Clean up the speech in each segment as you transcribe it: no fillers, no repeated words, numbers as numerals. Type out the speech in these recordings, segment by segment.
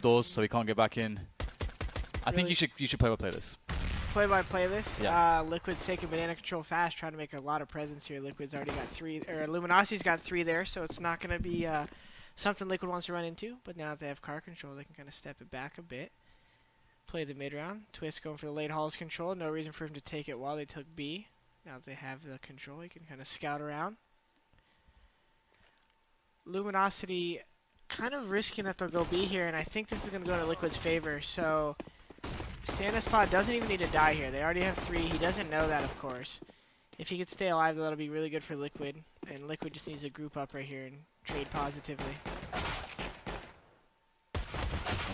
the doors so he can't get back in. I think you should play this. Play by playlist. Yeah. Liquid's taking banana control fast, trying to make a lot of presence here. Liquid's already got 3, or Luminosity's got 3 there, so it's not going to be something Liquid wants to run into. But now that they have car control, they can kind of step it back a bit. Play the mid round. Twist going for the late halls control. No reason for him to take it while they took B. Now that they have the control, he can kind of scout around. Luminosity kind of risking that they'll go B here, and I think this is going to go to Liquid's favor. So Stanislaw doesn't even need to die here. They already have 3. He doesn't know that, of course. If he could stay alive, that'll be really good for Liquid. And Liquid just needs to group up right here and trade positively.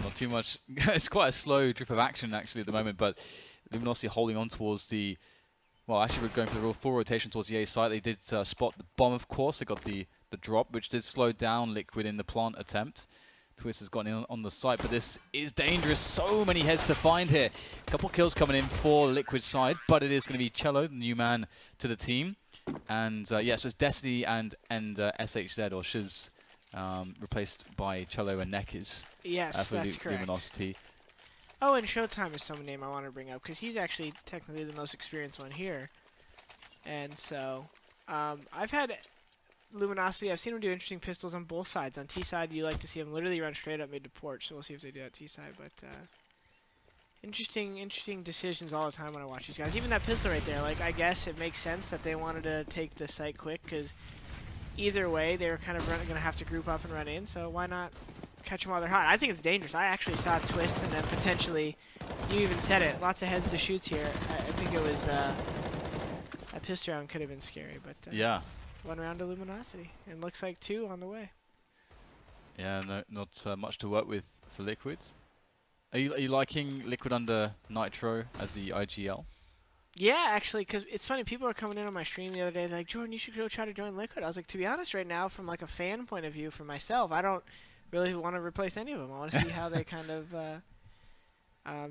Not too much. It's quite a slow drip of action, actually, at the moment. But Luminosity holding on towards the... Well, actually, we're going for the full rotation towards the A side. They did spot the bomb, of course. They got the drop, which did slow down Liquid in the plant attempt. Twist has gotten in on the site, but this is dangerous. So many heads to find here. A couple kills coming in for Liquid side, but it is going to be Cello, the new man to the team. And yeah, so it's Destiny and SHZ, or Shiz, replaced by Cello and Nekiz. Yes, for that's correct. Luminosity. Oh, and Showtime is some name I want to bring up, because he's actually technically the most experienced one here. And so, I've had Luminosity, I've seen him do interesting pistols on both sides. On T side, you like to see him literally run straight up mid to porch, so we'll see if they do that T side. But interesting decisions all the time when I watch these guys. Even that pistol right there, like, I guess it makes sense that they wanted to take the site quick, because either way, they were kind of going to have to group up and run in, so why not catch them while they're hot? I think it's dangerous. I actually saw Twist and then potentially, you even said it, lots of heads to shoots here. I think it was, that pistol round could have been scary, but Yeah. 1 round to Luminosity, and looks like 2 on the way. Yeah, no, not much to work with for Liquid. Are you liking Liquid under Nitro as the IGL? Yeah, actually, because it's funny, people are coming in on my stream the other day, they're like, Jordan, you should go try to join Liquid. I was like, to be honest, right now, from like a fan point of view for myself, I don't really want to replace any of them. I want to see how they kind of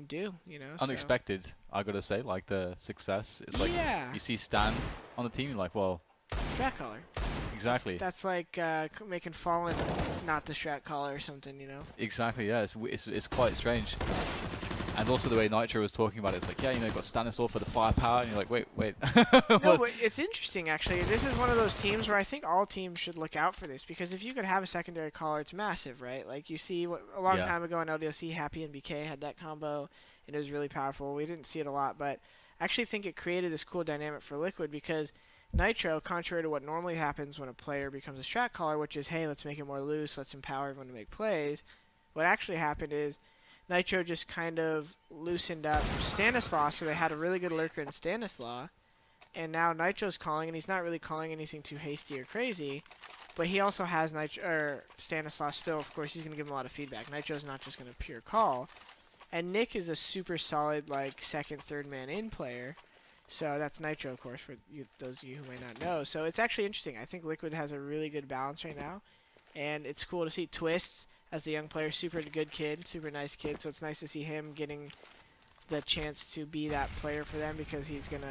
do, you know. Unexpected, I gotta say, like the success. It's like you see Stan on the team, you're like, well, strat caller. Exactly. That's like making Fallen not the strat caller or something, you know. Exactly. Yeah, it's quite strange. And also the way Nitro was talking about it, it's like, yeah, you know, you've got Stanislaw for the firepower, and you're like, wait. No, but it's interesting, actually. This is one of those teams where I think all teams should look out for this, because if you could have a secondary caller, it's massive, right? Like, you see, a long time ago in LDLC, Happy and BK had that combo, and it was really powerful. We didn't see it a lot, but I actually think it created this cool dynamic for Liquid, because Nitro, contrary to what normally happens when a player becomes a strat caller, which is, hey, let's make it more loose, let's empower everyone to make plays, what actually happened is Nitro just kind of loosened up Stanislaw, so they had a really good lurker in Stanislaw, and now Nitro's calling, and he's not really calling anything too hasty or crazy, but he also has Stanislaw still. Of course, he's going to give him a lot of feedback. Nitro's not just going to pure call, and Nick is a super solid, like, second, third man in player, so that's Nitro, of course, for those of you who may not know. So it's actually interesting. I think Liquid has a really good balance right now, and it's cool to see Twist as the young player, super good kid, super nice kid, so it's nice to see him getting the chance to be that player for them, because he's gonna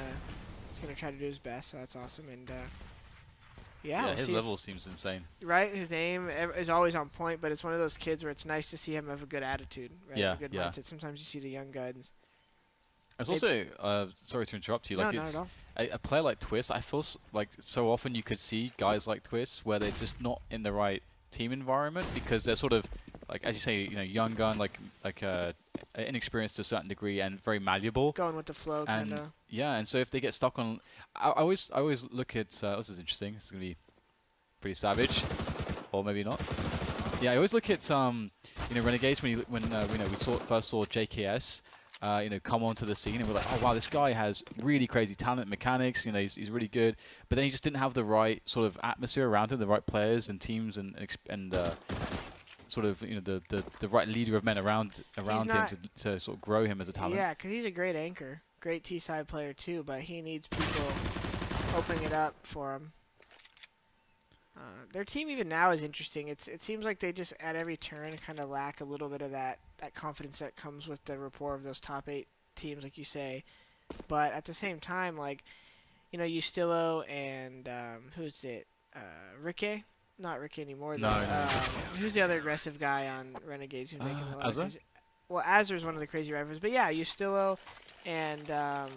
try to do his best, so that's awesome. And yeah, we'll his level seems insane. Right, his aim is always on point, but it's one of those kids where it's nice to see him have a good attitude, right? Yeah, a good mindset. Sometimes you see the young guns. It's also, sorry to interrupt you, like, no, it's not at all. a player like Twist, I feel like so often you could see guys like Twist where they're just not in the right team environment, because they're sort of, like, as you say, you know, young gun, like inexperienced to a certain degree, and very malleable. Going with the flow, kind of. Yeah, and so if they get stuck on, I always look at, this is interesting, this is going to be pretty savage, or maybe not. Yeah, I always look at, you know, Renegades when you know, we first saw JKS, you know, come onto the scene, and we're like, oh wow, this guy has really crazy talent, mechanics, you know, he's really good, but then he just didn't have the right sort of atmosphere around him, the right players and teams, and sort of, you know, the right leader of men around him to sort of grow him as a talent. Yeah, because he's a great anchor, great T-side player too, but he needs people opening it up for him. Their team even now is interesting. It seems like they just at every turn kind of lack a little bit of that confidence that comes with the rapport of those top 8 teams, like you say. But at the same time, like, you know, Ustillo and who's it? Rikke. not Ricky anymore. No, Though. no. Who's the other aggressive guy on Renegades who's making a lot of Azza? crazy? Well, Azur's one of the crazy rivals, but yeah, Ustillo and I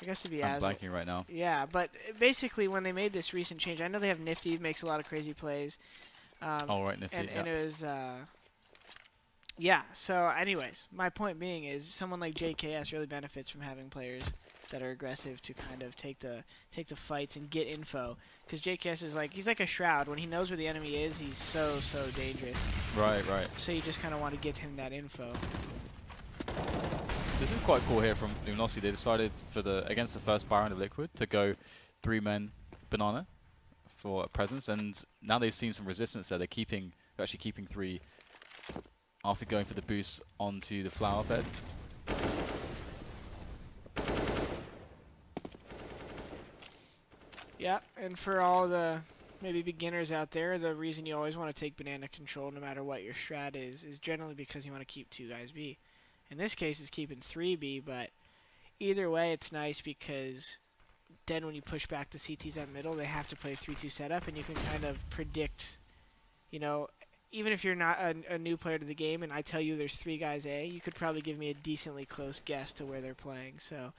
guess it'd be I'm Azur. blanking right now. Yeah, but basically when they made this recent change, I know they have Nifty, makes a lot of crazy plays. Oh, right, Nifty. And it was yeah. So, anyways, my point being is someone like JKS really benefits from having players that are aggressive to kind of take the fights and get info. Because JKS is he's like a Shroud. When he knows where the enemy is, he's so dangerous. Right, right. So you just kind of want to get him that info. So this is quite cool here from Luminosity. They decided against the first buy round of Liquid to go 3-men banana for a presence, and now they've seen some resistance there. They're actually keeping 3 after going for the boost onto the flower bed. Yeah, and for all the maybe beginners out there, the reason you always want to take banana control no matter what your strat is generally because you want to keep 2 guys B. In this case, it's keeping 3 B, but either way, it's nice because then when you push back the CTs at middle, they have to play 3-2 setup, and you can kind of predict, you know, even if you're not a new player to the game and I tell you there's 3 guys A, you could probably give me a decently close guess to where they're playing. So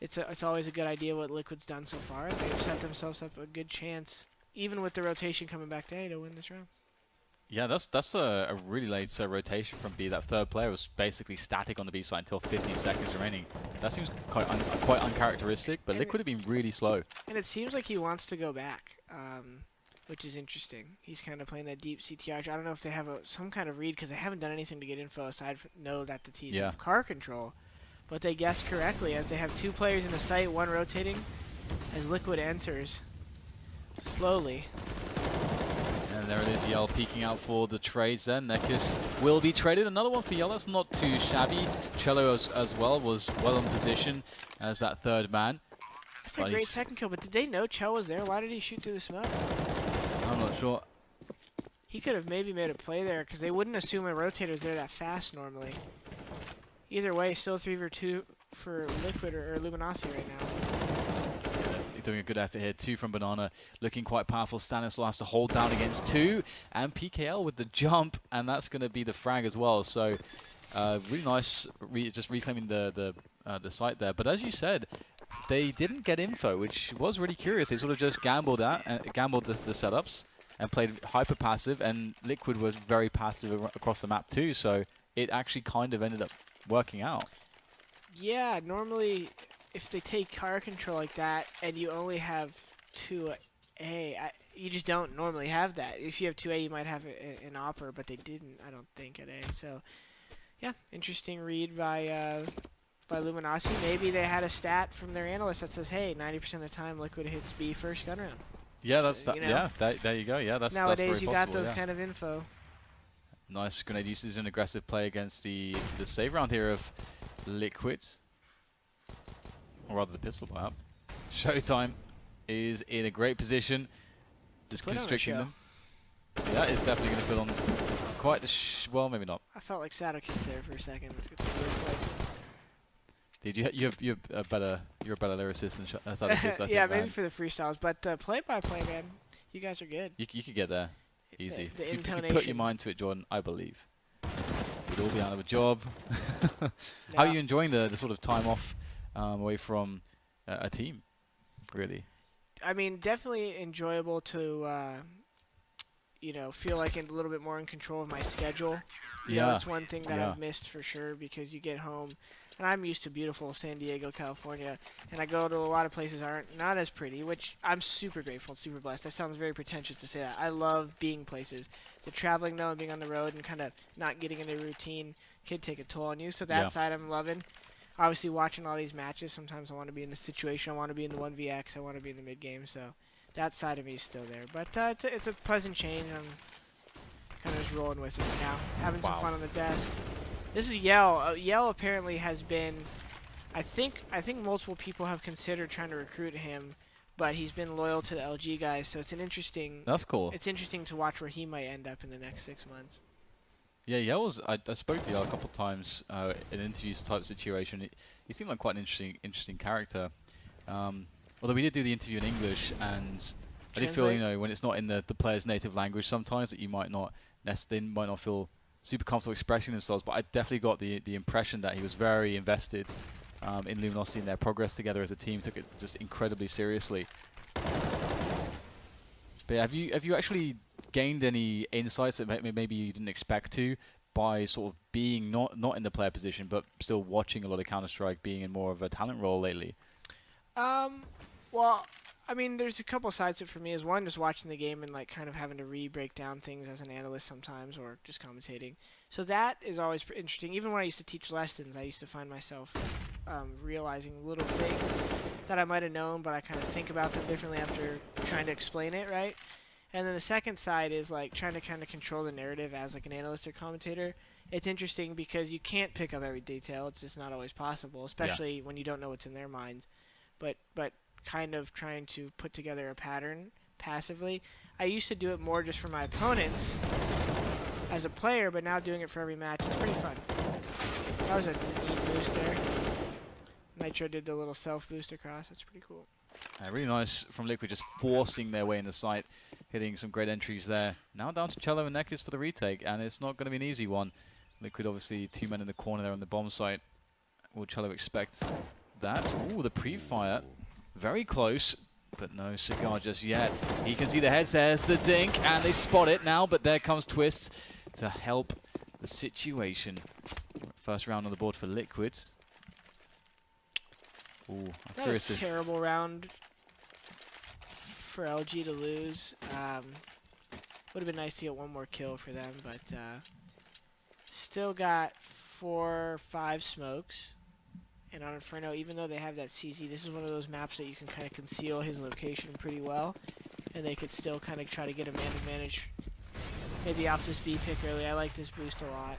it's always a good idea what Liquid's done so far, and they've set themselves up a good chance, even with the rotation coming back to A, to win this round. Yeah, that's a really late rotation from B. That third player was basically static on the B side until 50 seconds remaining. That seems quite uncharacteristic, but Liquid have been really slow. And it seems like he wants to go back, which is interesting. He's kind of playing that deep CTR. I don't know if they have some kind of read, because they haven't done anything to get info aside from know that the T's have car control. But they guessed correctly, as they have 2 players in the site, 1 rotating, as Liquid enters slowly. And there it is, Yell peeking out for the trades then. Nekus will be traded. Another one for Yell, that's not too shabby. Cello as well was well in position as that 3rd man. That's a great second kill, but did they know Chell was there? Why did he shoot through the smoke? I'm not sure. He could have maybe made a play there, because they wouldn't assume a rotator's there that fast normally. Either way, still 3v2 for Liquid or Luminosity right now. You're doing a good effort here. 2 from Banana, looking quite powerful. Stanislaw has to hold down against 2, and PKL with the jump, and that's going to be the frag as well. So really nice, just reclaiming the site there. But as you said, they didn't get info, which was really curious. They sort of just gambled the setups and played hyper passive, and Liquid was very passive across the map too. So it actually kind of ended up working out. Yeah, normally if they take car control like that and you only have 2A, you just don't normally have that. If you have 2A, you might have an opper, but they didn't, I don't think, at A. So, yeah, interesting read by Luminosity. Maybe they had a stat from their analyst that says, hey, 90% of the time Liquid hits B first gun round. Yeah, that's so, that. Yeah, there you go. Yeah, that's nowadays very you possible, got those kind of info. Nice grenade usage, an aggressive play against the save round here of Liquid. Or rather the pistol buy up. Showtime is in a great position. Just constricting them. Yeah, it's definitely going to put on quite the well, maybe not. I felt like Sadokist there for a second. Did you're a better lyricist than Sadokist, I think, yeah, man. maybe for the freestyles, but play-by-play, man, you guys are good. You could get there. Easy. The if you intonation. put your mind to it, Jordan, I believe. We'd all be out of a job. How are you enjoying the sort of time off away from a team, really? I mean, definitely enjoyable to, you know, feel like a little bit more in control of my schedule. You know, that's one thing that I've missed for sure, because you get home, and I'm used to beautiful San Diego, California, and I go to a lot of places not as pretty, which I'm super grateful and super blessed. That sounds very pretentious to say that. I love being places. So traveling, though, and being on the road and kind of not getting in a routine could take a toll on you. So that side I'm loving. Obviously, watching all these matches, sometimes I want to be in the situation. I want to be in the 1vx. I want to be in the mid-game. So that side of me is still there. But it's a pleasant change. I'm kind of just rolling with it now. Having some fun on the desk. This is Yell. Yell apparently has been, I think multiple people have considered trying to recruit him, but he's been loyal to the LG guys, so it's an interesting. That's cool. It's interesting to watch where he might end up in the next 6 months. Yeah, Yell was. I spoke to Yell a couple of times in interviews type situation. He seemed like quite an interesting character. Although we did do the interview in English, and I do feel, you know, when it's not in the player's native language sometimes that you might not, they might not feel super comfortable expressing themselves, but I definitely got the impression that he was very invested in Luminosity and their progress together as a team, took it just incredibly seriously. But yeah, have you actually gained any insights that maybe you didn't expect to by sort of being not in the player position, but still watching a lot of Counter-Strike, being in more of a talent role lately? Well, I mean, there's a couple sides to it for me. Is one, just watching the game and like kind of having to re-break down things as an analyst sometimes, or just commentating. So that is always interesting. Even when I used to teach lessons, I used to find myself realizing little things that I might have known, but I kind of think about them differently after trying to explain it, right? And then the second side is like trying to kind of control the narrative as like an analyst or commentator. It's interesting because you can't pick up every detail. It's just not always possible, especially when you don't know what's in their mind. But kind of trying to put together a pattern passively. I used to do it more just for my opponents as a player, but now doing it for every match, it's pretty fun. That was a neat boost there. Nitro did the little self-boost across. That's pretty cool. Really nice from Liquid, just forcing their way in the site, hitting some great entries there. Now down to Cello and Nekis for the retake, and it's not going to be an easy one. Liquid obviously 2 men in the corner there on the bomb site. Will Cello expect that? Ooh, the pre-fire. Very close, but no cigar just yet. He can see the heads, there's the dink, and they spot it now, but there comes Twist to help the situation. First round on the board for Liquid. Ooh, I'm curious. That was a terrible round for LG to lose. Would have been nice to get one more kill for them, but still got 4 or 5 smokes. And on Inferno, even though they have that CZ, this is one of those maps that you can kind of conceal his location pretty well. And they could still kind of try to get a man advantage. Maybe off this B pick early. I like this boost a lot.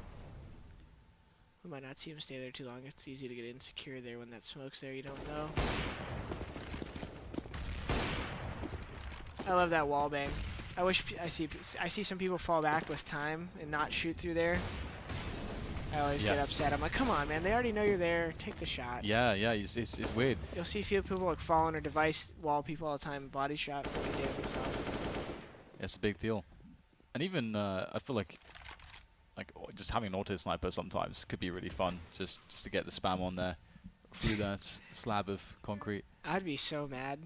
We might not see him stay there too long. It's easy to get insecure there when that smoke's there. You don't know. I love that wall bang. I wish I see some people fall back with time and not shoot through there. I always get upset. I'm like, come on, man. They already know you're there. Take the shot. Yeah, it's weird. You'll see a few people like fall on their device, wall people all the time, body shot. It's a big deal. And even I feel like just having an auto sniper sometimes could be really fun. Just to get the spam on there through that slab of concrete. I'd be so mad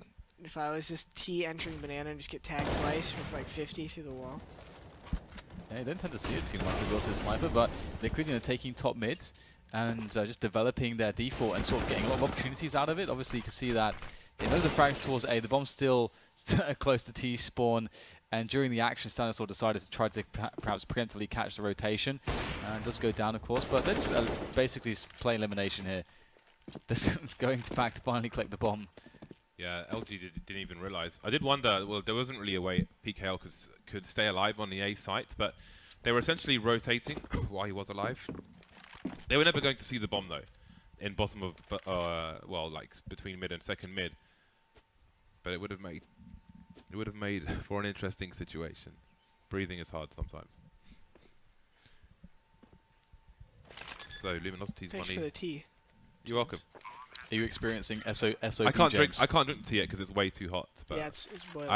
if I was just T entering banana and just get tagged twice with like 50 through the wall. Yeah, you don't tend to see it too much with auto sniper, but Liquid, you know, taking top mids and just developing their default and sort of getting a lot of opportunities out of it. Obviously, you can see that in those are frags towards A. The bomb's still close to T spawn, and during the action, Stanislaw decided to try to perhaps preemptively catch the rotation. And does go down, of course, but they're just basically play elimination here. This is going back to finally collect the bomb. Yeah, LG didn't even realize. I did wonder, well, there wasn't really a way PKL could stay alive on the A site, but they were essentially rotating while he was alive. They were never going to see the bomb, though, in bottom of, well, like between mid and second mid. But it would have made for an interesting situation. Breathing is hard sometimes. So, Luminosity's Thanks money. for the tea. You're welcome. Are you experiencing SOP? I can't drink the tea yet because it's way too hot. But Yeah, it's boiling.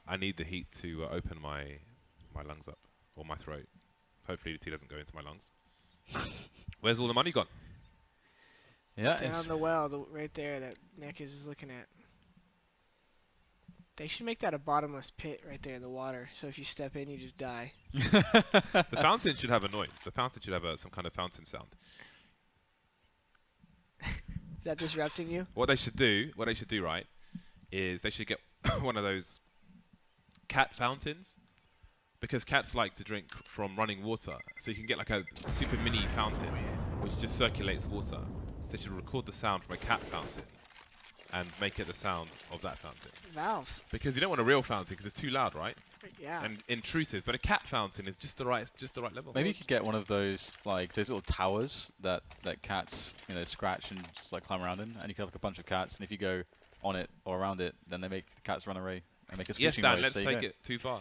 I need the heat to open my lungs up or my throat. Hopefully the tea doesn't go into my lungs. Where's all the money gone? Yeah, Down the well, right there that Nekis is looking at. They should make that a bottomless pit right there in the water. So if you step in, you just die. The fountain should have a noise. The fountain should have some kind of fountain sound. Is that disrupting you? What they should do, right, is they should get one of those cat fountains, because cats like to drink from running water. So you can get like a super mini fountain, which just circulates water. So they should record the sound from a cat fountain and make it the sound of that fountain. Valve. Because you don't want a real fountain because it's too loud, right? Yeah. And intrusive. But a cat fountain is just the right level. Maybe you could get one of those those little towers that cats scratch and just like climb around in, and you can have like a bunch of cats, and if you go on it or around it, then they make the cats run away and make a screeching Dan, noise. let's take it too far.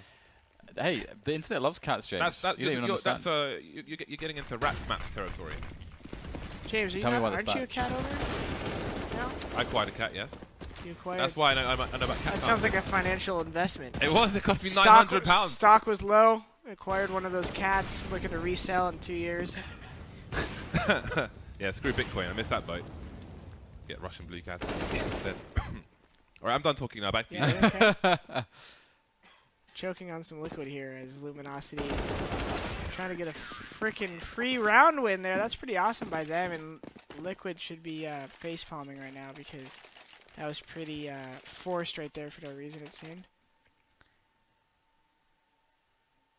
Hey, the internet loves cats, James. You don't even understand. You're getting into rats maps territory. James, Tell me why aren't you a cat owner? No? I acquired a cat, yes. You acquired. That's why I know about Cat. That sounds like a financial investment. It was. It cost me £900. Stock was low. Acquired one of those cats, looking to resell in 2 years. Yeah, screw Bitcoin. I missed that boat. Get Russian blue cats instead. Alright, I'm done talking now. Back to you. Okay. Choking on some liquid here as Luminosity trying to get a freaking free round win there. That's pretty awesome by them, and Liquid should be face palming right now because that was pretty forced right there for no reason, it seemed.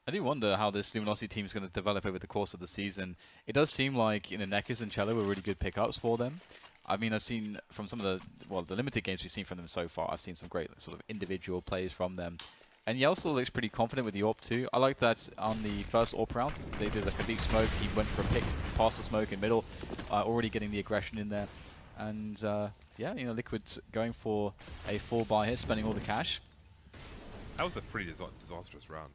I do wonder how this Luminosity team is going to develop over the course of the season. It does seem like Nekis and Cello were really good pickups for them. I mean, I've seen from some of the limited games we've seen from them so far, I've seen some great sort of individual plays from them. And Yell still looks pretty confident with the AWP too. I like that on the first AWP round, they did like a deep smoke. He went for a pick past the smoke in middle, already getting the aggression in there. And yeah, you know, Liquid's going for a full buy here, spending all the cash. That was a pretty disastrous round.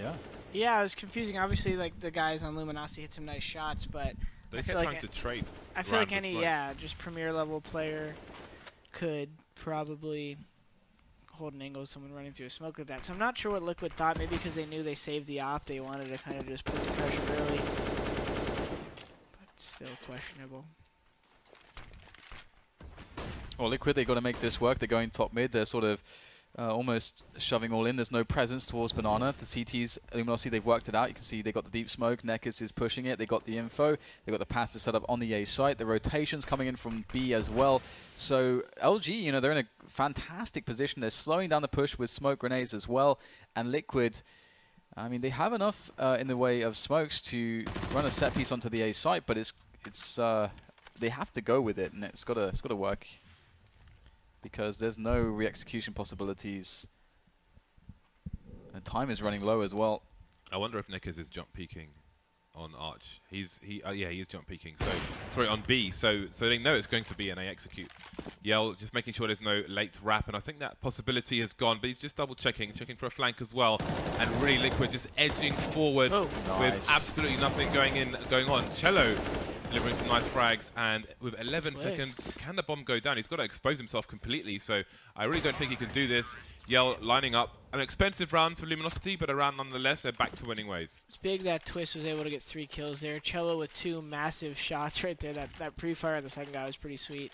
Yeah. Yeah, it was confusing. Obviously, like the guys on Luminosity hit some nice shots, but They I kept feel trying like to trade. I feel like around the any smoke. just premier level player could probably hold an angle with someone running through a smoke like that. So I'm not sure what Liquid thought. Maybe because they knew they saved the op, they wanted to kind of just put the pressure early. But still questionable. Well, Liquid, they've got to make this work. They're going top mid. They're sort of almost shoving all in. There's no presence towards Banana. The CTs, Luminosity, they've worked it out. You can see they got the deep smoke. Nekis is pushing it. They got the info. They got the passive set up on the A site. The rotations coming in from B as well. So LG, you know, they're in a fantastic position. They're slowing down the push with smoke grenades as well. And Liquid, I mean, they have enough in the way of smokes to run a set piece onto the A site, but it's they have to go with it, and it's got to work. Because there's no re-execution possibilities. And time is running low as well. I wonder if Nekis is jump peeking on Arch. He is jump peeking. So sorry, on B. So they know it's going to be an A execute. Yell just making sure there's no late wrap, and I think that possibility has gone. But he's just double checking for a flank as well, and really Liquid just edging forward with absolutely nothing going on. Cello delivering some nice frags, and with 11 seconds, can the bomb go down? He's got to expose himself completely, so I really don't think he can do this. Yell lining up. An expensive round for Luminosity, but a round nonetheless. They're back to winning ways. It's big that Twist was able to get 3 kills there. Cello with 2 massive shots right there. That pre-fire on the second guy was pretty sweet.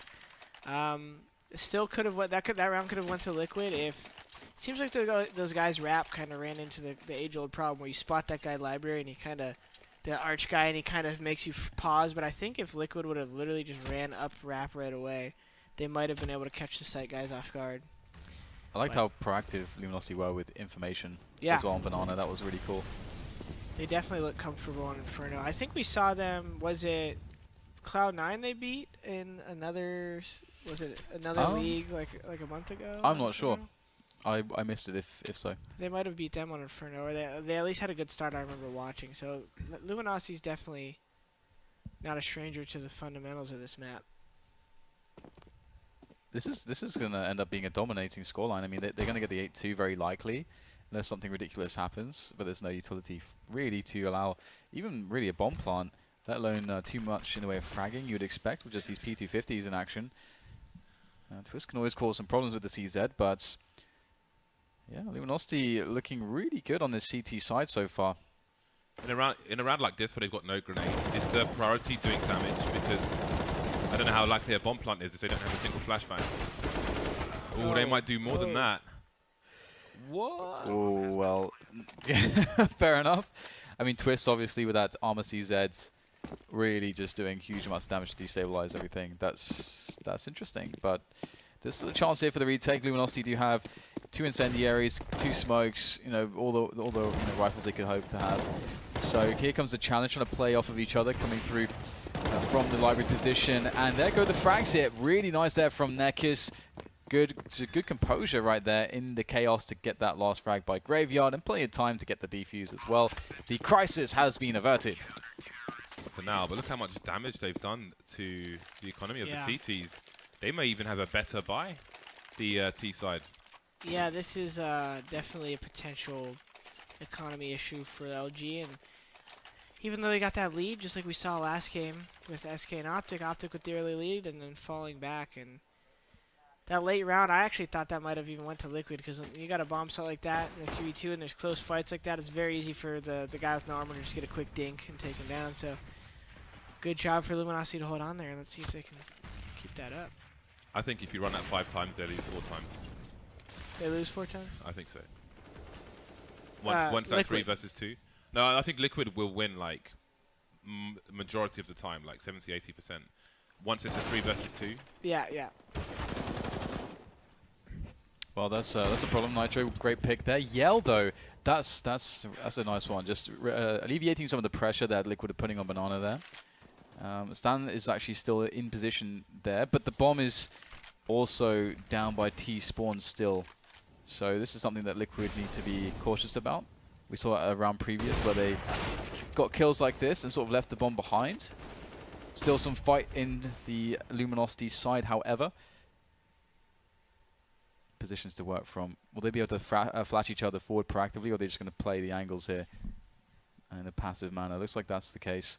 Still could have went. That round could have went to Liquid if. It seems like those guys rap kind of ran into the age-old problem where you spot that guy library and he kind of. The Arch guy, and he kind of makes you pause. But I think if Liquid would have literally just ran up wrap right away, they might have been able to catch the site guys off guard. I liked how proactive Luminosity were with information as well on Banana. That was really cool. They definitely look comfortable on Inferno. I think we saw them. Was it Cloud9 they beat in another? Was it another league like a month ago? I'm not sure. I missed it if so. They might have beat them on Inferno, or they at least had a good start. I remember watching. So Luminosity's definitely not a stranger to the fundamentals of this map. This is going to end up being a dominating scoreline. I mean, they're going to get the 8-2 very likely, unless something ridiculous happens. But there's no utility really to allow even really a bomb plant, let alone too much in the way of fragging you would expect with just these P250s in action. Twist can always cause some problems with the CZ, but yeah, Luminosity looking really good on this CT side so far. In a round like this where they've got no grenades, is the priority doing damage? Because I don't know how likely a bomb plant is if they don't have a single flashbang. Oh, they might do more than that. What? Oh, well, fair enough. I mean, Twist obviously with that armor CZ really just doing huge amounts of damage to destabilize everything. That's interesting, but there's still a chance here for the retake. Luminosity do have 2 incendiaries, 2 smokes, you know, all the rifles they could hope to have. So here comes the challenge, trying to play off of each other, coming through from the library position, and there go the frags here. Really nice there from Nekis. Good composure right there in the chaos to get that last frag by Graveyard, and plenty of time to get the defuse as well. The crisis has been averted. For now, but look how much damage they've done to the economy of the CTs. They may even have a better buy, the T side. Yeah, this is definitely a potential economy issue for LG, and even though they got that lead, just like we saw last game with SK and Optic with the early lead and then falling back, and that late round, I actually thought that might have even went to Liquid, because you got a bomb site like that in the 3v2 and there's close fights like that, it's very easy for the guy with no armor to just get a quick dink and take him down. So good job for Luminosity to hold on there, and let's see if they can keep that up. I think if you run that 5 times, they lose 4 times. They lose 4 times? I think so. Once that 3 versus 2. No, I think Liquid will win like majority of the time, like 70-80%. Once it's a 3 versus 2. Yeah, yeah. Well, that's a problem, Nitro. Great pick there. Yell, though, that's a nice one. Just alleviating some of the pressure that Liquid are putting on Banana there. Stan is actually still in position there, but the bomb is also down by T-Spawn still. So this is something that Liquid need to be cautious about. We saw it around previous where they got kills like this and sort of left the bomb behind. Still some fight in the Luminosity side, however. Positions to work from. Will they be able to flash each other forward proactively, or are they just going to play the angles here in a passive manner? Looks like that's the case.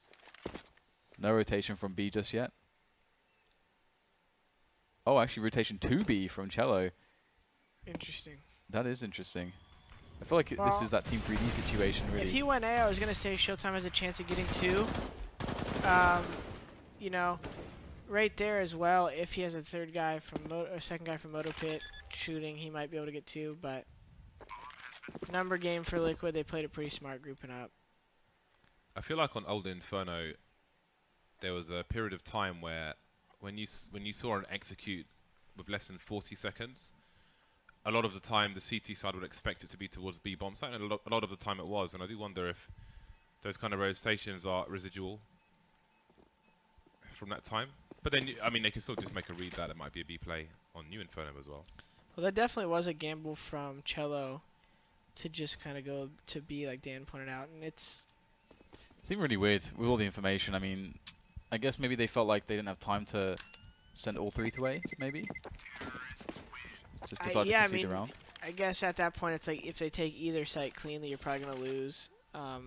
No rotation from B just yet. Oh, actually rotation to B from Cello. Interesting. That is interesting. I feel like this is that Team 3D situation, really. If he went A, I was going to say Showtime has a chance of getting 2. You know, right there as well, if he has a third guy from second guy from Moto Pit shooting, he might be able to get 2, but number game for Liquid, they played it pretty smart grouping up. I feel like on old Inferno, there was a period of time where when you saw an execute with less than 40 seconds, a lot of the time the CT side would expect it to be towards B bomb site, and a lot of the time it was. And I do wonder if those kind of rotations are residual from that time. But then, I mean, they can still just make a read that it might be a B play on New Inferno as well. Well, that definitely was a gamble from Cello to just kind of go to B, like Dan pointed out, and it seemed really weird with all the information. I mean, I guess maybe they felt like they didn't have time to send all 3 to A, maybe? Just decided to concede the round. I guess at that point, it's like if they take either site cleanly, you're probably going to lose. I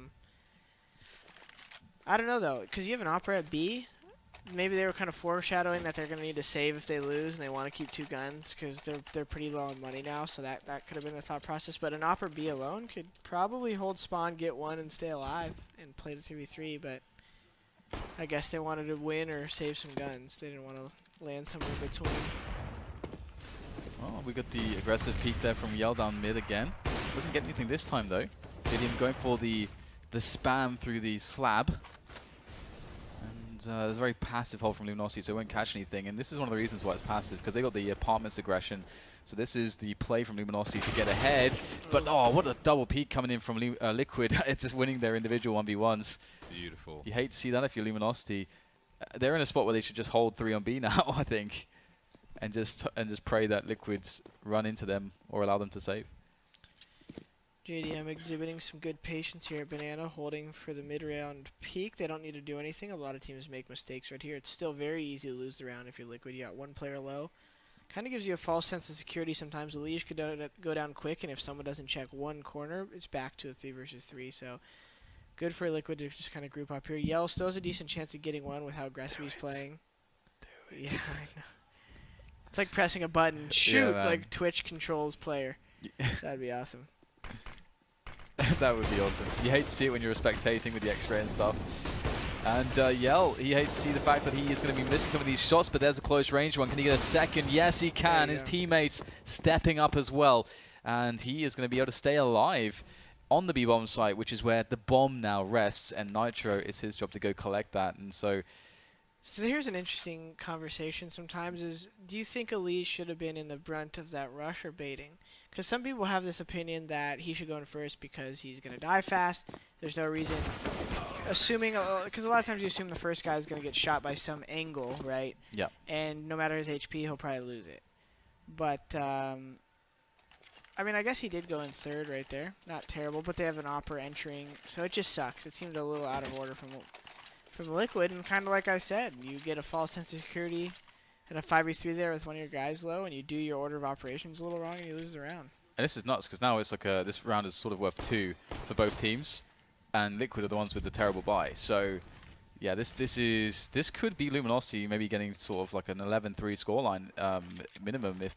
don't know, though, because you have an Opera at B. Maybe they were kind of foreshadowing that they're going to need to save if they lose, and they want to keep 2 guns because they're pretty low on money now, so that could have been the thought process. But an Opera B alone could probably hold spawn, get 1, and stay alive and play the 3v3, but I guess they wanted to win or save some guns. They didn't want to land somewhere in between. Oh, we got the aggressive peek there from Yell down mid again. Doesn't get anything this time, though. JDM going for the spam through the slab. There's a very passive hold from Luminosity, so it won't catch anything. And this is one of the reasons why it's passive, because they got the apartments aggression. So this is the play from Luminosity to get ahead. But oh, what a double peek coming in from Liquid. It's just winning their individual 1v1s. Beautiful. You hate to see that if you're Luminosity. They're in a spot where they should just hold 3 on B now, I think. And just pray that Liquids run into them or allow them to save. JDM exhibiting some good patience here at Banana, holding for the mid-round peak. They don't need to do anything. A lot of teams make mistakes right here. It's still very easy to lose the round if you're Liquid. You got 1 player low. Kind of gives you a false sense of security sometimes. The leash could go down quick, and if someone doesn't check 1 corner, it's back to a 3 versus 3. So good for Liquid to just kind of group up here. Yell still has a decent chance of getting 1 with how aggressive he's playing. Yeah, I know. It's like pressing a button. Shoot, yeah, like Twitch controls player. That'd be awesome. That would be awesome. You hate to see it when you're spectating with the X-ray and stuff. And Yell, he hates to see the fact that he is going to be missing some of these shots, but there's a close range one. Can he get a second? Yes, he can. His teammates stepping up as well. And he is going to be able to stay alive on the B-bomb site, which is where the bomb now rests. And Nitro, it's his job to go collect that. And so here's an interesting conversation sometimes is, do you think Elise should have been in the brunt of that rush or baiting? Because some people have this opinion that he should go in first because he's going to die fast. There's no reason, assuming, because a lot of times you assume the first guy is going to get shot by some angle, right? Yeah. And no matter his HP, he'll probably lose it. But, I mean, I guess he did go in third right there. Not terrible, but they have an Opera entering, so it just sucks. It seemed a little out of order from Liquid, and kind of like I said, you get a false sense of security and a 5v3 there with one of your guys low, and you do your order of operations a little wrong, and you lose the round. And this is nuts, because now it's like this round is sort of worth 2 for both teams, and Liquid are the ones with the terrible buy. So Yeah, this could be Luminosity maybe getting sort of like an 11-3 scoreline minimum if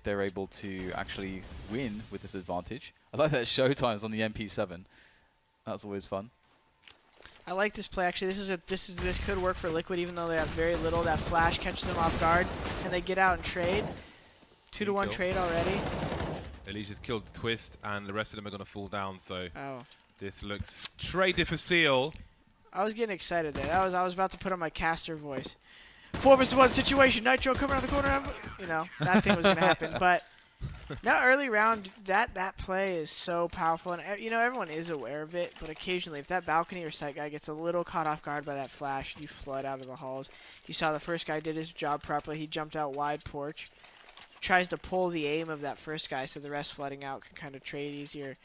they're able to actually win with this advantage. I like that Showtime's on the MP7. That's always fun. I like this play actually. This could work for Liquid even though they have very little. That flash catches them off guard and they get out and trade. 2-to-1 trade already. Elise has killed the Twist and the rest of them are going to fall down. So Oh. this looks traded for Seal. I was getting excited there. I was about to put on my caster voice. 4-1 situation. Nitro coming around the corner. You know, that thing was going to happen. But now early round, that play is so powerful. And, you know, everyone is aware of it. But occasionally, if that balcony or site guy gets a little caught off guard by that flash, you flood out of the halls. You saw the first guy did his job properly. He jumped out wide porch. Tries to pull the aim of that first guy so the rest flooding out can kind of trade easier.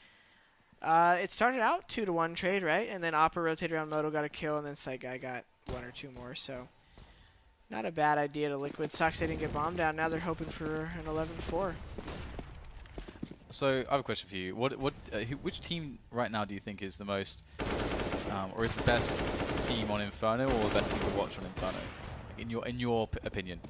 It started out 2-to-1 trade, right? And then Opera rotated around Moto, got a kill, and then Sight Guy got 1 or 2 more. So not a bad idea to Liquid. Sucks they didn't get bombed down. Now they're hoping for an 11-4. So I have a question for you. Which team right now do you think is the most, or is the best team on Inferno, or the best team to watch on Inferno, in your opinion?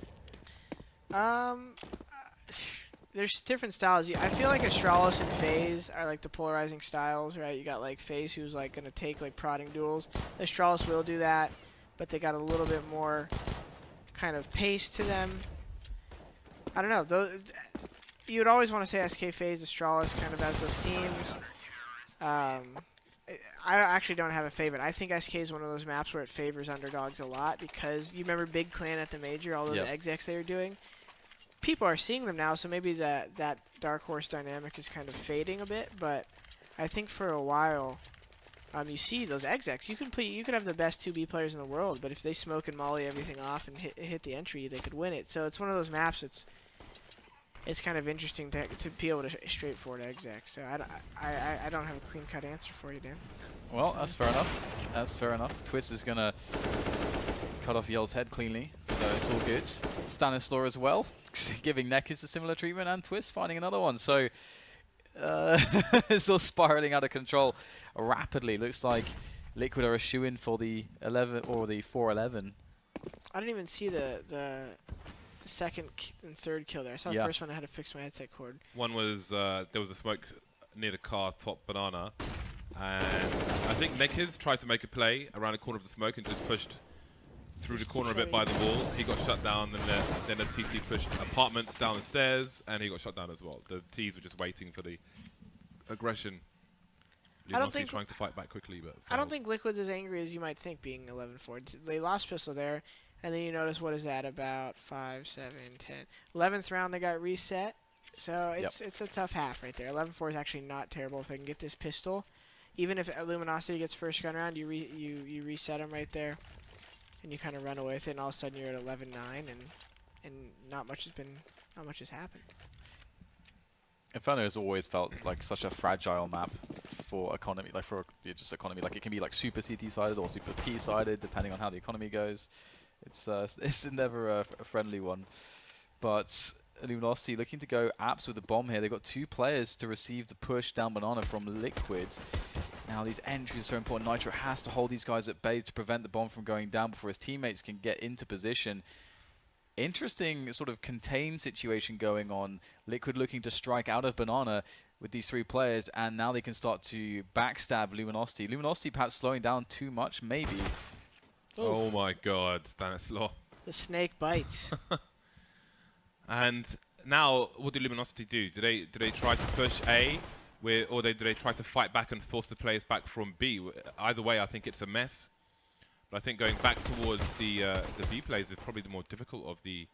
There's different styles. I feel like Astralis and FaZe are like the polarizing styles, right? You got like FaZe who's like gonna take like prodding duels. Astralis will do that, but they got a little bit more kind of pace to them. I don't know. You would always want to say SK, FaZe, Astralis kind of as those teams. I actually don't have a favorite. I think SK is one of those maps where it favors underdogs a lot because you remember Big Clan at the Major, all those execs they were doing? People are seeing them now, so maybe that Dark Horse dynamic is kind of fading a bit, but I think for a while, you see those execs. You could have the best 2B players in the world, but if they smoke and molly everything off and hit the entry, they could win it. So it's one of those maps it's kind of interesting to be able to straightforward exec. So I don't have a clean-cut answer for you, Dan. Well, that's fair enough. That's fair enough. Twist is going to cut off Yell's head cleanly, so it's all good. Stanislaw as well, giving Nekis a similar treatment, and Twist finding another one. So it's all spiraling out of control rapidly. Looks like Liquid are a shoo-in for the 11 or the 4-11. I didn't even see the second and third kill there. I saw the first one. I had to fix my headset cord. One was there was a smoke near the car top banana, and I think Nekis tried to make a play around the corner of the smoke and just pushed through the corner a bit by the wall. He got shut down, and then the TT pushed apartments down the stairs, and he got shut down as well. The T's were just waiting for the aggression. I don't think trying to fight back quickly, but I don't think Liquid's as angry as you might think, being 11-4. They lost pistol there, and then you notice what is that, about 5, 7, 10, 11th round they got reset. So it's a tough half right there. 11-4 is actually not terrible if they can get this pistol. Even if Luminosity gets first gun round, you reset them right there. And you kind of run away with it, and all of a sudden you're at 11-9, and not much has happened. Inferno has always felt like such a fragile map for economy, like for just economy. Like it can be like super CT sided or super T sided, depending on how the economy goes. It's never a friendly one. But Luminosity looking to go apps with the bomb here. They've got 2 players to receive the push down banana from Liquid. Now these entries are so important. Nitro has to hold these guys at bay to prevent the bomb from going down before his teammates can get into position. Interesting sort of contained situation going on. Liquid looking to strike out of banana with these 3 players, and now they can start to backstab Luminosity. Luminosity perhaps slowing down too much, maybe. Oh my god, Stanislaw. The snake bites. And now, what do Luminosity do? Do they try to push A, or do they try to fight back and force the players back from B? Either way, I think it's a mess. But I think going back towards the B players is probably the more difficult of the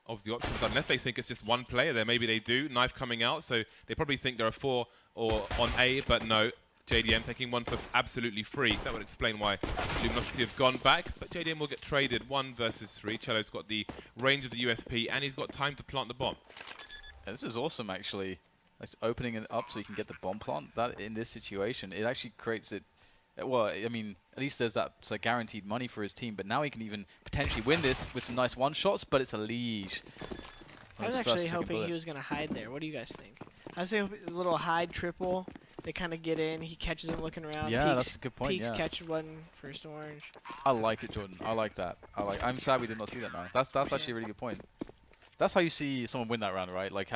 options. Unless they think it's just one player, then maybe they do. Knife coming out, so they probably think there are 4 or on A, but no. JDM taking one for absolutely free, so that would explain why Luminosity have gone back. But JDM will get traded 1 versus 3. Cello's got the range of the USP, and he's got time to plant the bomb. Yeah, this is awesome, actually. It's opening it up so you can get the bomb plant. That in this situation, it actually creates it. Well, I mean, at least there's that guaranteed money for his team. But now he can even potentially win this with some nice one-shots. But it's a Liege. I was actually hoping he was going to hide there. What do you guys think? I was thinking a little hide triple. They kind of get in. He catches him looking around. Yeah, Peeks, that's a good point. Peeks Yeah, catch one first orange. I like it, Jordan. I like that. I'm sad we did not see that now. That's actually a really good point. That's how you see someone win that round, right? Like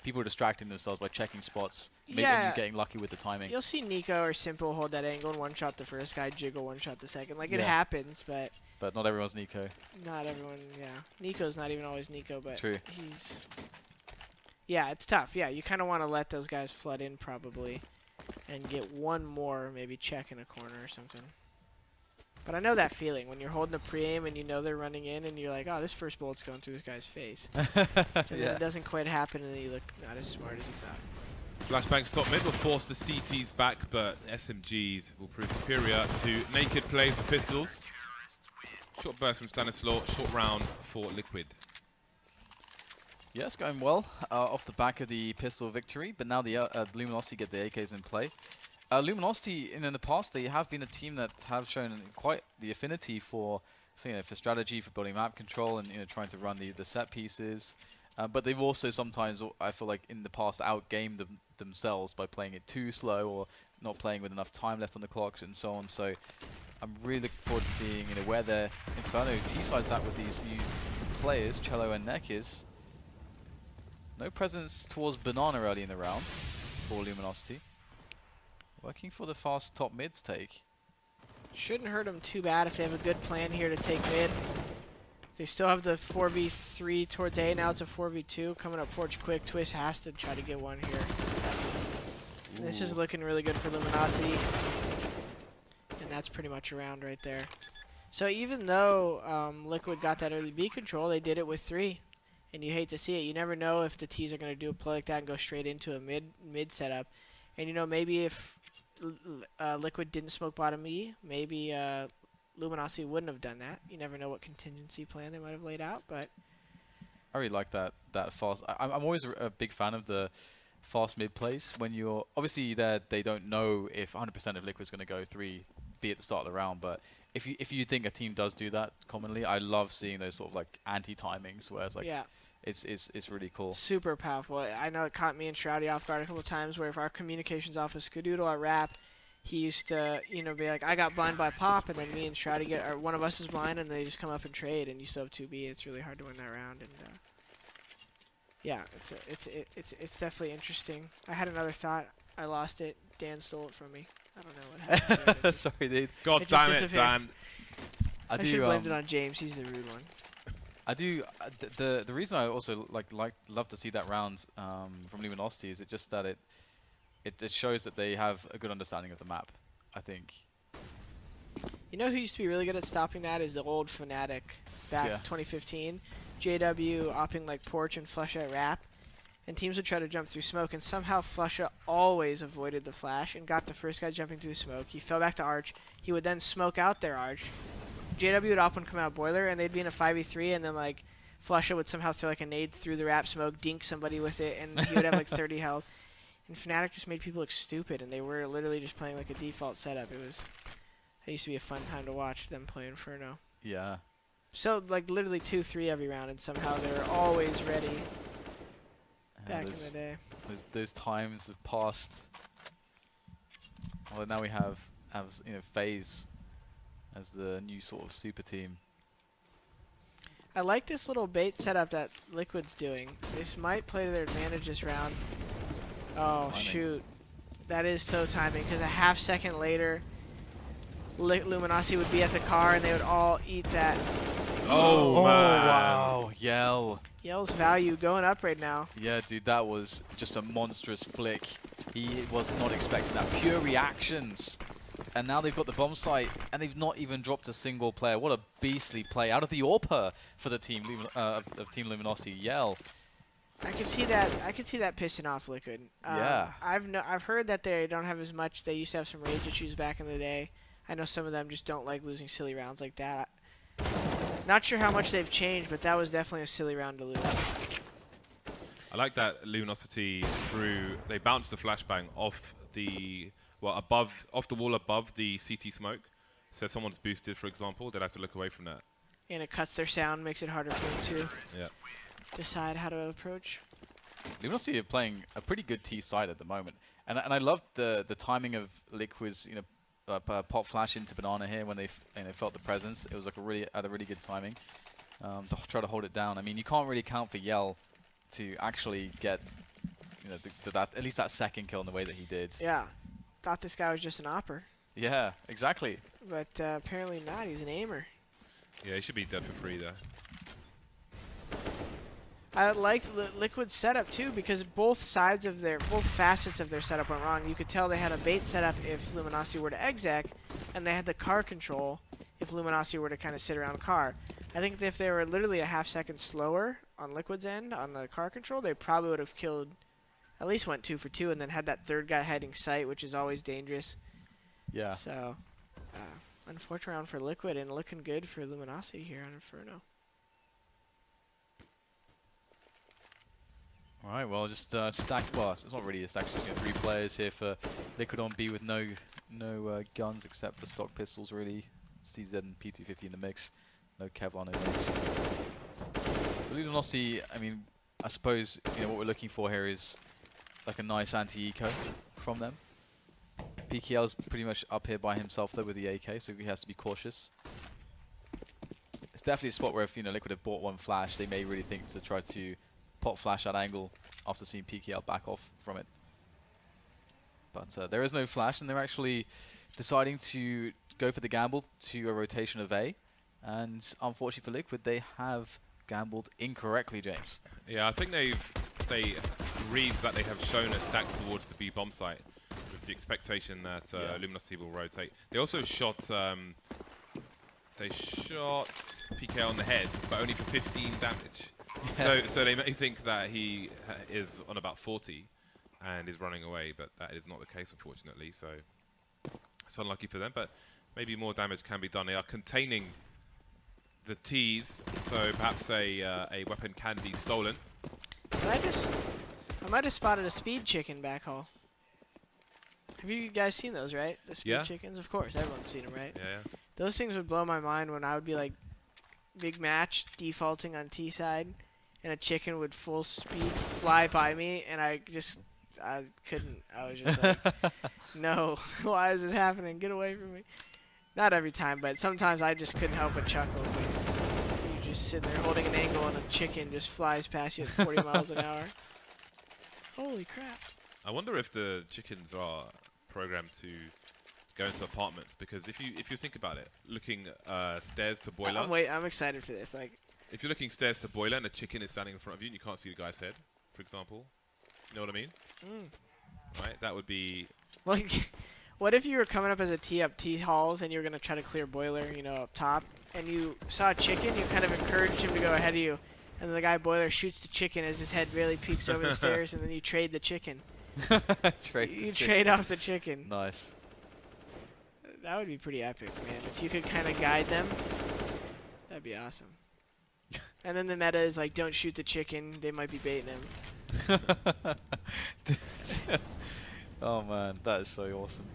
people are distracting themselves by checking spots, maybe getting lucky with the timing. You'll see Nico or Simple hold that angle and one-shot the first guy, jiggle one-shot the second. Like, it Yeah. happens, but But not everyone's Nico. not everyone, yeah. Nico's not even always Nico, but True. he's... Yeah, it's tough. Yeah, you kind of want to let those guys flood in probably and get one more, maybe check in a corner or something. But I know that feeling when you're holding a pre-aim and you know they're running in and you're like, oh, this first bullet's going through this guy's face. And then it doesn't quite happen and then you look not as smart as you thought. Flashbang's top mid will force the CTs back, but SMGs will prove superior to naked plays for pistols. Short burst from Stanislaw, short round for Liquid. Yeah, it's going well off the back of the pistol victory, but now the Luminosity get the AKs in play. Luminosity, in the past, they have been a team that have shown quite the affinity for strategy, for building map control, and trying to run the set pieces. But they've also sometimes, I feel like, in the past, outgamed themselves by playing it too slow or not playing with enough time left on the clocks and so on. So I'm really looking forward to seeing where their Inferno T-side's at with these new players, Cello and Nekis. No presence towards Banana early in the rounds for Luminosity. Working for the fast top mids take. Shouldn't hurt them too bad if they have a good plan here to take mid. They still have the 4v3 towards A. Now it's a 4v2 coming up porch quick. Twist has to try to get one here. This is looking really good for Luminosity. And that's pretty much a round right there. So even though Liquid got that early B control, they did it with 3. And you hate to see it. You never know if the T's are going to do a play like that and go straight into a mid setup. And maybe if Liquid didn't smoke bottom E, maybe Luminosity wouldn't have done that. You never know what contingency plan they might have laid out, but I really like that fast. I'm always a big fan of the fast mid plays when you're obviously they don't know if 100% of Liquid's going to go 3 B at the start of the round, but if you think a team does do that commonly, I love seeing those sort of like anti-timings where it's like it's really cool. Super powerful. I know it caught me and Shroudy off guard a couple of times where if our communications officer Skadoodle at Rap, he used to, be like, I got blind by Pop, and then me and Shroudy or one of us is blind, and they just come up and trade, and you still have 2B. It's really hard to win that round, and yeah, it's definitely interesting. I had another thought. I lost it. Dan stole it from me. I don't know what happened. Sorry, dude. God damn it, Dan. I should have blamed it on James. He's the rude one. I do. The reason I also love to see that round from Luminosity is that it shows that they have a good understanding of the map, I think. You know who used to be really good at stopping that is the old Fnatic back 2015. JW opping like Porch and Flusha at Rap. And teams would try to jump through smoke, and somehow Flusha always avoided the flash and got the first guy jumping through smoke. He fell back to Arch. He would then smoke out their Arch. JW would op and come out Boiler, and they'd be in a 5v3, and then like Flusha would somehow throw like a nade through the Rap smoke, dink somebody with it, and he would have like 30 health. And Fnatic just made people look stupid, and they were literally just playing like a default setup. It used to be a fun time to watch them play Inferno. Yeah. So like literally 2-3 every round, and somehow they were always ready. Back in the day. Those times have passed. Well, now we have FaZe as the new sort of super team. I like this little bait setup that Liquid's doing. This might play to their advantage this round. Oh, timing. Shoot. That is so timing, because a half second later, Luminosity would be at the car, and they would all eat that. Oh, man. Wow. Yell. Yell's value going up right now. Yeah, dude, that was just a monstrous flick. He was not expecting that. Pure reactions. And now they've got the bomb site, and they've not even dropped a single player. What a beastly play out of the AWPer for the team of Team Luminosity. Yell. I can see that pissing off Liquid. Yeah. I've heard that they don't have as much. They used to have some rage issues back in the day. I know some of them just don't like losing silly rounds like that. Not sure how much they've changed, but that was definitely a silly round to lose. I like that Luminosity they bounced the flashbang off the off the wall above the CT smoke. So if someone's boosted, for example, they'd have to look away from that. And it cuts their sound, makes it harder for them to Yeah. decide how to approach. Luminosity are playing a pretty good T side at the moment, and I love the timing of Liquid's pot flash into Banana here when they felt the presence. It was like a really good timing to try to hold it down. I mean, you can't really count for Yell to actually get that at least that second kill in the way that he did. Yeah, thought this guy was just an opper. Yeah, exactly. But apparently not. He's an aimer. Yeah, he should be dead for free there. I liked Liquid's setup too because both facets of their setup went wrong. You could tell they had a bait setup if Luminosity were to exec, and they had the car control if Luminosity were to kind of sit around car. I think if they were literally a half second slower on Liquid's end on the car control, they probably would have killed, at least went 2 for 2, and then had that third guy hiding sight, which is always dangerous. Yeah. So, unfortunate round for Liquid, and looking good for Luminosity here on Inferno. All right, well, just stack. Well, it's not really a stack. Just 3 players here for Liquid on B with no guns except the stock pistols. Really, CZ and P250 in the mix. No Kevlar, no mids. So Luminosity. I mean, I suppose what we're looking for here is like a nice anti-eco from them. PKL's pretty much up here by himself though with the AK, so he has to be cautious. It's definitely a spot where if Liquid have bought one flash, they may really think to try to pot flash at angle after seeing PKL back off from it. But there is no flash, and they're actually deciding to go for the gamble to a rotation of A. And unfortunately for Liquid, they have gambled incorrectly, James. Yeah, I think they read that they have shown a stack towards the B bomb site with the expectation that Luminosity will rotate. They also shot PKL on the head, but only for 15 damage. So they may think that he is on about 40 and is running away, but that is not the case, unfortunately. So it's unlucky for them, but maybe more damage can be done. They are containing the T's, so perhaps a weapon can be stolen. I might have spotted a speed chicken back hall. Have you guys seen those, right? The speed chickens? Of course, everyone's seen them, right? Yeah. Those things would blow my mind when I would be like, big match, defaulting on T side, and a chicken would full speed fly by me, and I couldn't. I was just like, no, why is this happening? Get away from me. Not every time, but sometimes I just couldn't help but chuckle because you're just sitting there holding an angle and a chicken just flies past you at 40 miles an hour. Holy crap. I wonder if the chickens are programmed to go into apartments, because if you think about it, looking stairs to boiler. I'm excited for this. Like, if you're looking stairs to boiler and a chicken is standing in front of you and you can't see the guy's head, for example, you know what I mean? Right, that would be. Like, what if you were coming up as a T up T halls and you were gonna try to clear boiler, up top, and you saw a chicken, you kind of encouraged him to go ahead of you, and the guy boiler shoots the chicken as his head barely peeks over the stairs, and then you trade the chicken. You trade off the chicken. Nice. That would be pretty epic, man. If you could kind of guide them, that'd be awesome. And then the meta is like, don't shoot the chicken. They might be baiting him. Oh man, that is so awesome.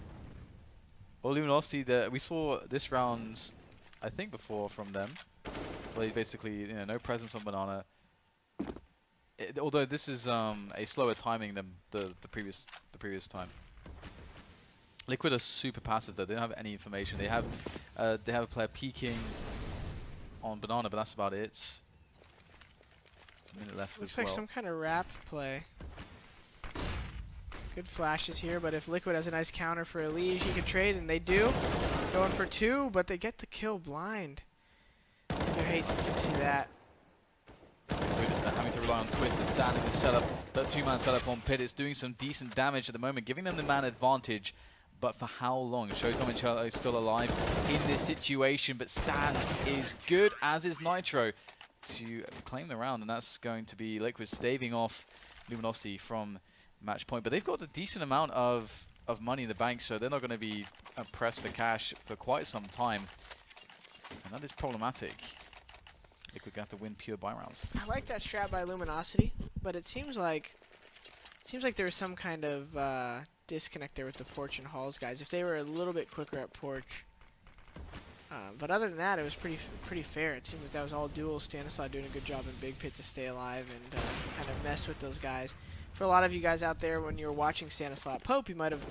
Well, Luminosity, we saw this round, I think before from them. Well, they basically, no presence on Banana. Although this is a slower timing than the previous time. Liquid are super passive though. They don't have any information. They have a player peeking on Banana, but that's about it. It's a minute left Looks as like well. some kind of wrap play. Good flashes here, but if Liquid has a nice counter for Elige, he could trade, and they do. Going for 2, but they get the kill blind. I hate to see that. Liquid having to rely on Twister standing the setup, that 2-man setup on Pit. It's doing some decent damage at the moment, giving them the man advantage. But for how long? Showtime and Cello is still alive in this situation, but Stan is good, as is Nitro, to claim the round, and that's going to be Liquid staving off Luminosity from match point. But they've got a decent amount of money in the bank, so they're not going to be pressed for cash for quite some time, and that is problematic. Liquid going to have to win pure buy rounds. I like that strat by Luminosity, but it seems like there's some kind of disconnect there with the Porch and Halls guys. If they were a little bit quicker at Porch, But other than that, it was pretty fair. It seemed like that was all duels. Stanislav doing a good job in Big Pit to stay alive and kind of mess with those guys. For a lot of you guys out there, when you were watching Stanislav Pope, you might have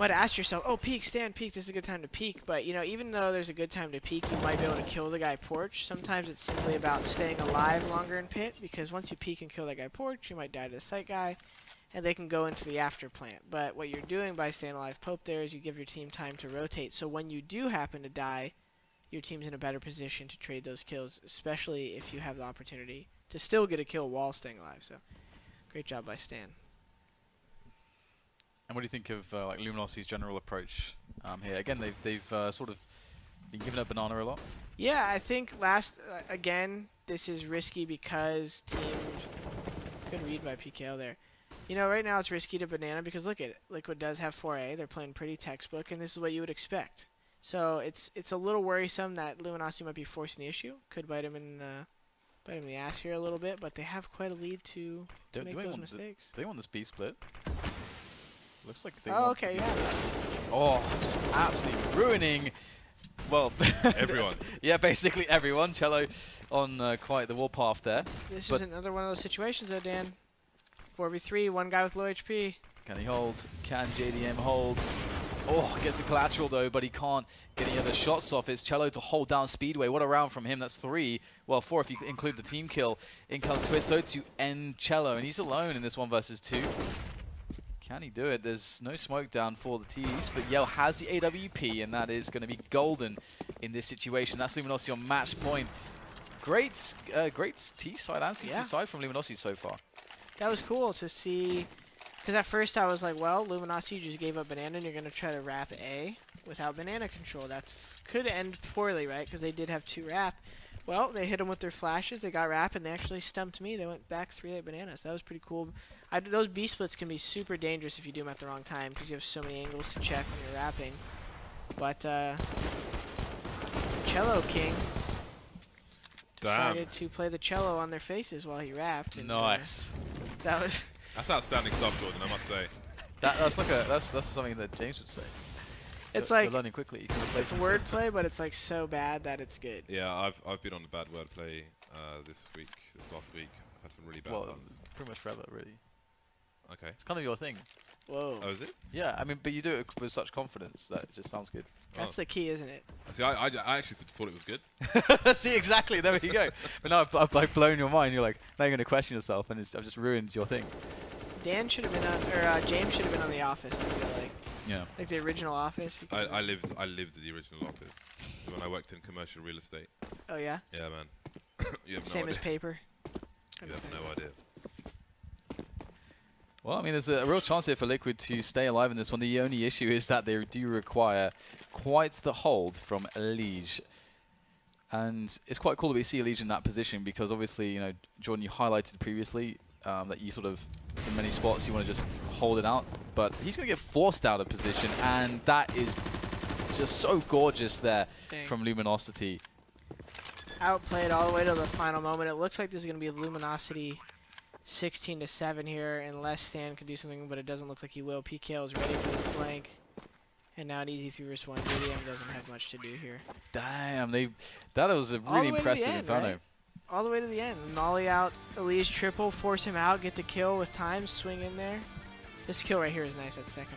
asked yourself, oh, peek, Stan, peek, this is a good time to peek. But, you know, even though there's a good time to peek, you might be able to kill the guy porch. Sometimes it's simply about staying alive longer in pit, because once you peek and kill that guy porch, you might die to the site guy, and they can go into the after plant. But what you're doing by staying alive Pope there is you give your team time to rotate. So when you do happen to die, your team's in a better position to trade those kills, especially if you have the opportunity to still get a kill while staying alive. So great job by Stan. And what do you think of like Luminosity's general approach here? Again, they've sort of been giving up banana a lot. Yeah, I think again, this is risky because teams good read by PKL there. You know, right now it's risky to banana because look at it. Liquid does have 4A. They're playing pretty textbook, and this is what you would expect. So it's a little worrisome that Luminosity might be forcing the issue. Could bite him in the ass here a little bit, but they have quite a lead to make those mistakes. Do they want this B split? Looks like they want okay, yeah. Oh, just absolutely ruining, well, everyone. Yeah, basically everyone. Cello on quite the warpath there. This is another one of those situations though, Dan. 4v3, one guy with low HP. Can he hold? Can JDM hold? Oh, gets the collateral though, but he can't get any other shots off. It's Cello to hold down Speedway. What a round from him. That's 3. Well, 4 if you include the team kill. In comes Twisto to end Cello, and he's alone in this 1 versus 2. Can he do it? There's no smoke down for the T's, but Yell has the AWP, and that is going to be golden in this situation. That's Luminosity on match point. Great T side and CT side from Luminosity so far. That was cool to see, because at first I was like, well, Luminosity just gave up banana, and you're going to try to wrap A without banana control. That could end poorly, right? Because they did have 2 wrap. Well, they hit them with their flashes, they got wrap, and they actually stumped me. They went back 3-8 bananas. That was pretty cool. Those B splits can be super dangerous if you do them at the wrong time, because you have so many angles to check when you're wrapping. But Cello King decided to play the cello on their faces while he rapped. And, nice. That's outstanding stuff, Jordan, I must say. That's something that James would say. It's like learning quickly. You can it's wordplay, but it's like so bad that it's good. Yeah, I've been on the bad wordplay this last week. I've had some really bad ones. Pretty much forever, really. Okay. It's kind of your thing. Whoa. Oh, is it? Yeah, I mean, but you do it with such confidence that it just sounds good. That's the key, isn't it? See, I actually just thought it was good. See, exactly. There you go. But now I've blown your mind. You're like, now you're going to question yourself, and I've just ruined your thing. Dan should have been on, or James should have been on The Office. I feel like. Yeah. Like the original Office. I lived the original Office when I worked in commercial real estate. Oh yeah. Yeah, man. You have no Same idea. as paper. You have no idea. Well, I mean, there's a real chance here for Liquid to stay alive in this one. The only issue is that they do require quite the hold from Liege. And it's quite cool that we see Liege in that position because obviously, you know, Jordan, you highlighted previously that you sort of, in many spots, you want to just hold it out. But he's going to get forced out of position, and that is just so gorgeous there from Luminosity. Outplayed all the way to the final moment. It looks like this is going to be Luminosity 16-7 here, unless Stan can do something, but it doesn't look like he will. PKL is ready for this flank. And now an easy 3-1. JDM doesn't have much to do here. Damn, that was a really impressive Inferno. Right? All the way to the end. Nolly out, Elise triple, force him out, get the kill with time, swing in there. This kill right here is nice, that second